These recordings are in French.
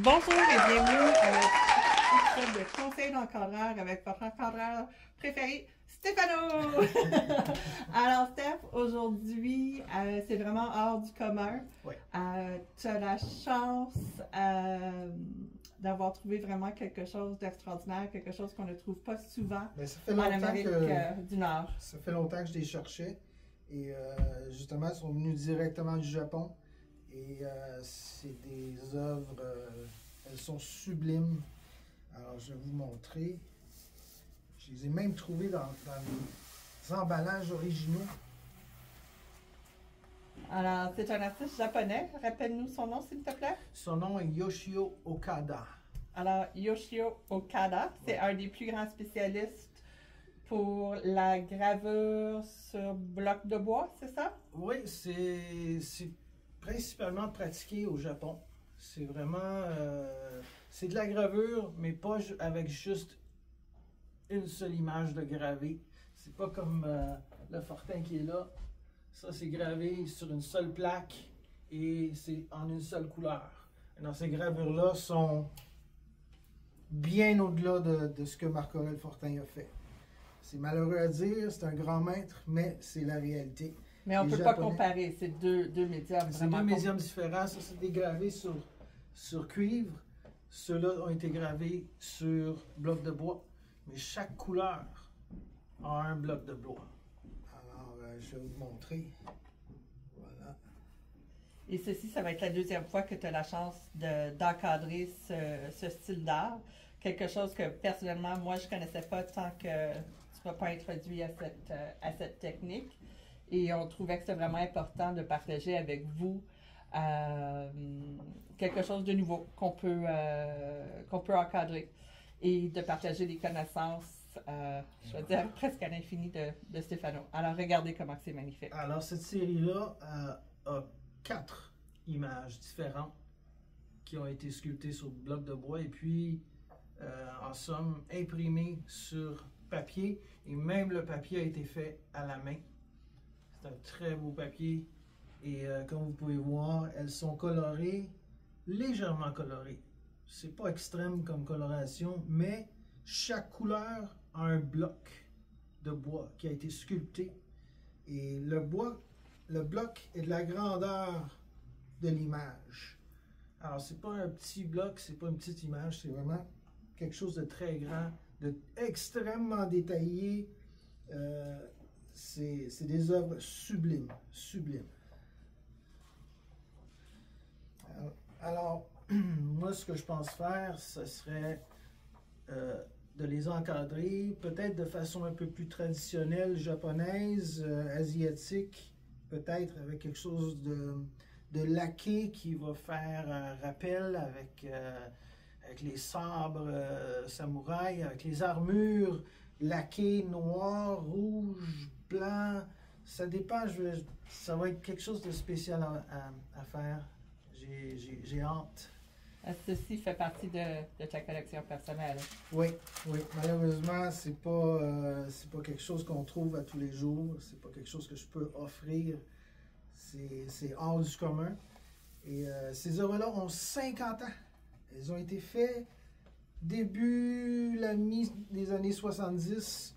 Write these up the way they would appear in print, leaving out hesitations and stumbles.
Bonjour et bienvenue à notre épisode de conseil d'encadreur avec votre encadreur préféré, Stéphano! Alors, Steph, aujourd'hui, c'est vraiment hors du commun. Oui. Tu as la chance d'avoir trouvé vraiment quelque chose d'extraordinaire, quelque chose qu'on ne trouve pas souvent Ben, ça fait en longtemps Amérique du Nord. Ça fait longtemps que je les cherchais. Et justement, ils sont venus directement du Japon. Et c'est des œuvres, elles sont sublimes. Alors, je vais vous montrer. Je les ai même trouvées dans les emballages originaux. Alors, c'est un artiste japonais. Rappelle-nous son nom, s'il te plaît. Son nom est Yoshio Okada. Alors, Yoshio Okada, c'est un des plus grands spécialistes pour la gravure sur bloc de bois, c'est ça? Oui, c'est principalement pratiqué au Japon. C'est vraiment... c'est de la gravure, mais pas avec juste une seule image de gravé. C'est pas comme le fortin qui est là. Ça, c'est gravé sur une seule plaque et c'est en une seule couleur. Alors, ces gravures-là sont bien au-delà de ce que Marc-Aurèle Fortin a fait. C'est malheureux à dire, c'est un grand maître, mais c'est la réalité. Mais on ne peut pas comparer, c'est deux médiums. C'est deux médiums différents. Ça, c'est des gravés sur cuivre. Ceux-là ont été gravés sur bloc de bois. Mais chaque couleur a un bloc de bois. Alors, je vais vous montrer. Voilà. Et ceci, ça va être la deuxième fois que tu as la chance d'encadrer ce style d'art. Quelque chose que, personnellement, moi, je ne connaissais pas tant que tu ne m'as pas introduit à cette technique. Et on trouvait que c'était vraiment important de partager avec vous quelque chose de nouveau qu'on peut encadrer et de partager les connaissances, je veux dire, presque à l'infini de Stéphano. Alors, regardez comment c'est magnifique. Alors, cette série-là a 4 images différentes qui ont été sculptées sur bloc de bois et puis, en somme, imprimées sur papier. Et même le papier a été fait à la main. C'est un très beau papier et comme vous pouvez voir, elles sont colorées, légèrement colorées. C'est pas extrême comme coloration, mais chaque couleur a un bloc de bois qui a été sculpté. Et le bloc est de la grandeur de l'image. Alors c'est pas un petit bloc, c'est pas une petite image, c'est vraiment quelque chose de très grand, extrêmement détaillé. C'est des œuvres sublimes, sublimes. Alors, moi, ce que je pense faire, ce serait de les encadrer, peut-être de façon un peu plus traditionnelle, japonaise, asiatique, peut-être avec quelque chose de laqué qui va faire un rappel avec les sabres samouraïs, avec les armures laquées noir, rouge, blanc. Ça dépend, ça va être quelque chose de spécial à faire. J'ai hâte. Ceci fait partie de ta collection personnelle. Oui, oui. Malheureusement, c'est pas quelque chose qu'on trouve à tous les jours. C'est pas quelque chose que je peux offrir. C'est hors du commun. Et ces œuvres-là ont 50 ans. Elles ont été faites début, la mi des années 70.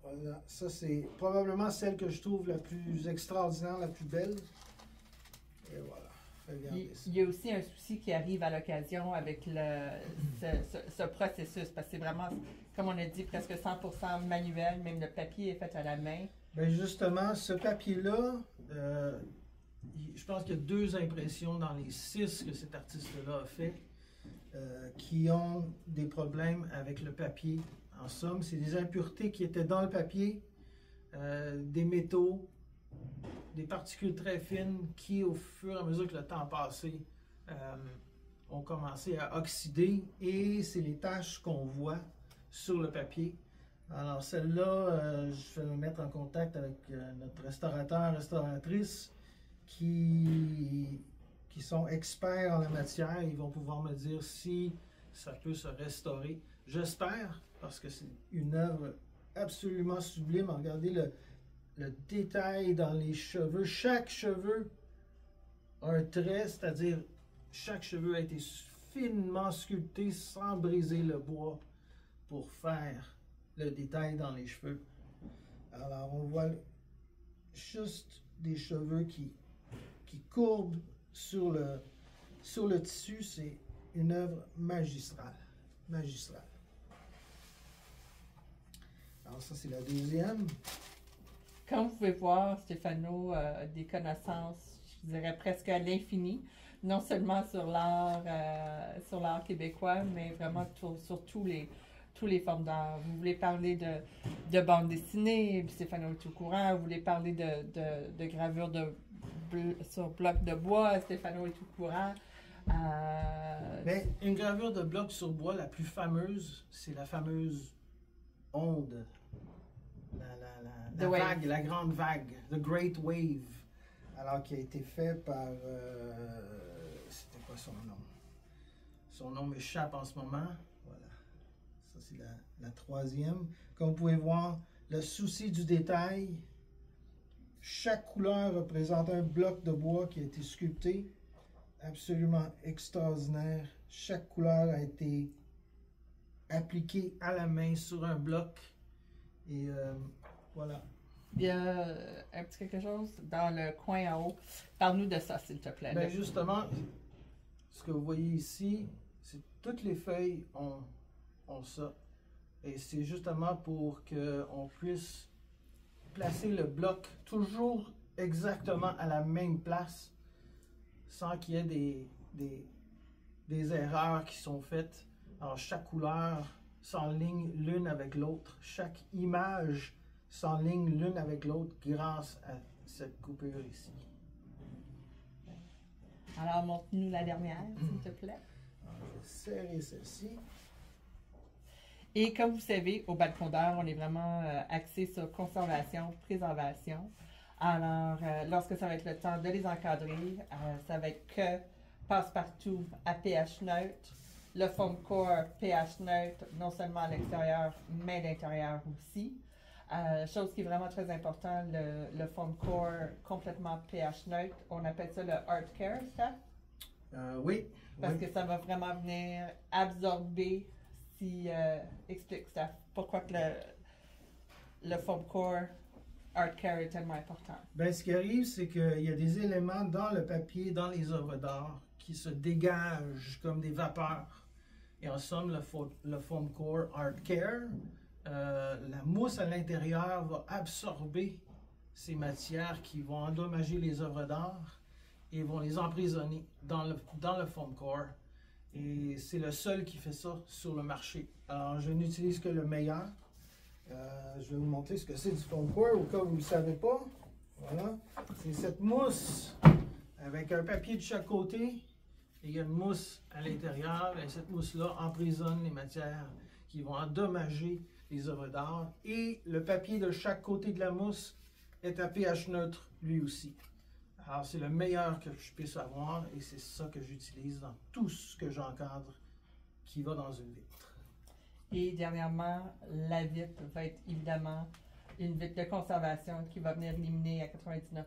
Voilà. Ça, c'est probablement celle que je trouve la plus extraordinaire, la plus belle. Et voilà. Il y a aussi un souci qui arrive à l'occasion avec ce processus, parce que c'est vraiment, comme on a dit, presque 100% manuel, même le papier est fait à la main. Bien justement, ce papier-là, je pense qu'il y a 2 impressions dans les 6 que cet artiste-là a fait qui ont des problèmes avec le papier. En somme, c'est des impuretés qui étaient dans le papier, des métaux, des particules très fines qui, au fur et à mesure que le temps a passé, ont commencé à oxyder et c'est les taches qu'on voit sur le papier. Alors celle-là, je vais me mettre en contact avec notre restaurateur, restauratrice qui sont experts en la matière. Ils vont pouvoir me dire si ça peut se restaurer. J'espère, parce que c'est une œuvre absolument sublime. Regardez le détail dans les cheveux. Chaque cheveu a un trait, c'est-à-dire chaque cheveu a été finement sculpté sans briser le bois pour faire le détail dans les cheveux. Alors, on voit juste des cheveux qui courbent sur le tissu. C'est une œuvre magistrale. Magistrale. Alors, ça, c'est la deuxième. Comme vous pouvez voir, Stéphano a des connaissances, je dirais presque à l'infini, non seulement sur l'art québécois, mais vraiment sur tous les formes d'art. Vous voulez parler de bande dessinée, Stéphano est au courant. Vous voulez parler de gravure sur bloc de bois, Stéphano est au courant. Mais une gravure de bloc sur bois, la plus fameuse, c'est la fameuse onde. La vague, la grande vague, the Great Wave, alors qui a été fait par, c'était quoi son nom? Son nom m'échappe en ce moment. Voilà, ça c'est la troisième. Comme vous pouvez voir, le souci du détail. Chaque couleur représente un bloc de bois qui a été sculpté, absolument extraordinaire. Chaque couleur a été appliquée à la main sur un bloc et voilà. Il y a un petit quelque chose dans le coin en haut. Parle-nous de ça, s'il te plaît. Bien, justement, ce que vous voyez ici, c'est toutes les feuilles ont ça. Et c'est justement pour qu'on puisse placer le bloc toujours exactement à la même place sans qu'il y ait des erreurs qui sont faites. Alors, chaque couleur s'enligne l'une avec l'autre. Chaque image s'enligne l'une avec l'autre grâce à cette coupure ici. Alors, montre-nous la dernière, s'il te plaît. Alors, je vais serrer celle-ci. Et comme vous savez, au Balcon d'Art, on est vraiment axé sur conservation, préservation. Alors, lorsque ça va être le temps de les encadrer, ça va être que passe-partout à pH neutre, le foam core pH neutre, non seulement à l'extérieur, mais à l'intérieur aussi. Chose qui est vraiment très importante, le foam core complètement pH neutre, on appelle ça le Art Care, Steph? Oui. Parce que ça va vraiment venir absorber, explique, Steph, pourquoi que le foam core Art Care est tellement important. Ben, ce qui arrive, c'est qu'il y a des éléments dans le papier, dans les œuvres d'art, qui se dégagent comme des vapeurs. Et en somme, le foam core Art Care, la mousse à l'intérieur va absorber ces matières qui vont endommager les œuvres d'art et vont les emprisonner dans le foam core. Et c'est le seul qui fait ça sur le marché. Alors, je n'utilise que le meilleur. Je vais vous montrer ce que c'est du foam core au cas où vous ne le savez pas. Voilà. C'est cette mousse avec un papier de chaque côté. Et il y a une mousse à l'intérieur. Et cette mousse-là emprisonne les matières qui vont endommager les œuvres d'art. Et le papier de chaque côté de la mousse est à pH neutre lui aussi. Alors, c'est le meilleur que je puisse avoir et c'est ça que j'utilise dans tout ce que j'encadre qui va dans une vitre. Et dernièrement, la vitre va être évidemment une vitre de conservation qui va venir éliminer à 99%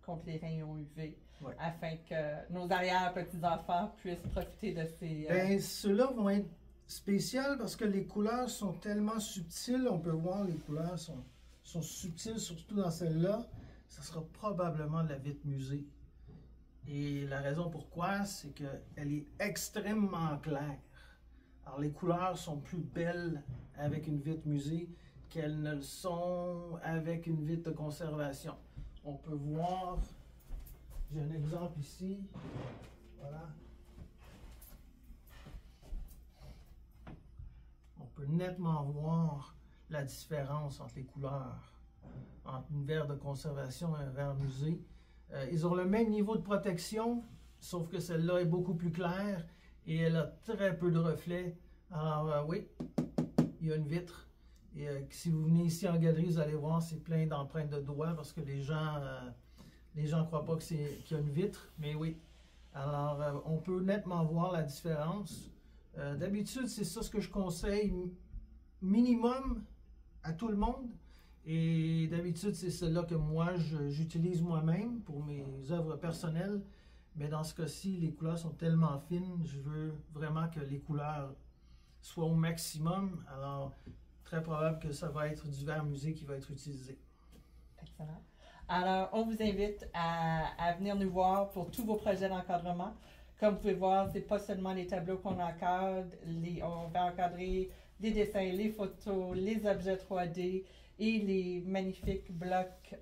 contre les rayons UV afin que nos arrière-petits-enfants puissent profiter de ces... Bien, ceux-là vont être spéciaux parce que les couleurs sont tellement subtiles. On peut voir les couleurs sont subtiles, surtout dans celle-là. Ça sera probablement de la vitre musée. Et la raison pourquoi, c'est qu'elle est extrêmement claire. Alors, les couleurs sont plus belles avec une vitre musée qu'elles ne le sont avec une vitre de conservation. On peut voir, j'ai un exemple ici, voilà. On peut nettement voir la différence entre les couleurs, entre une verre de conservation et un verre musée. Ils ont le même niveau de protection, sauf que celle-là est beaucoup plus claire et elle a très peu de reflets. Alors oui, il y a une vitre. Et si vous venez ici en galerie, vous allez voir, c'est plein d'empreintes de doigts parce que les gens ne croient pas qu'il y a une vitre. Mais oui, alors on peut nettement voir la différence. D'habitude, c'est ça ce que je conseille minimum à tout le monde. Et d'habitude, c'est celle-là que moi, j'utilise moi-même pour mes œuvres personnelles. Mais dans ce cas-ci, les couleurs sont tellement fines, je veux vraiment que les couleurs soient au maximum. Alors, très probable que ça va être du verre musée qui va être utilisé. Excellent. Alors, on vous invite à venir nous voir pour tous vos projets d'encadrement. Comme vous pouvez voir, c'est pas seulement les tableaux qu'on encadre, on va encadrer les dessins, les photos, les objets 3D et les magnifiques blocs,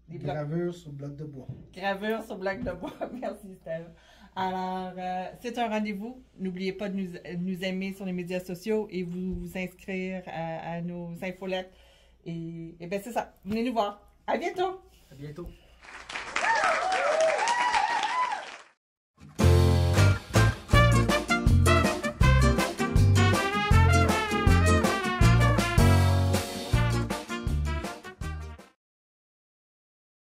Gravures sur bloc de bois. Gravures sur bloc de bois. Merci, Steve. Alors, c'est un rendez-vous. N'oubliez pas de nous aimer sur les médias sociaux et vous inscrire à nos infolettes. Et bien, c'est ça. Venez nous voir. À bientôt! À bientôt!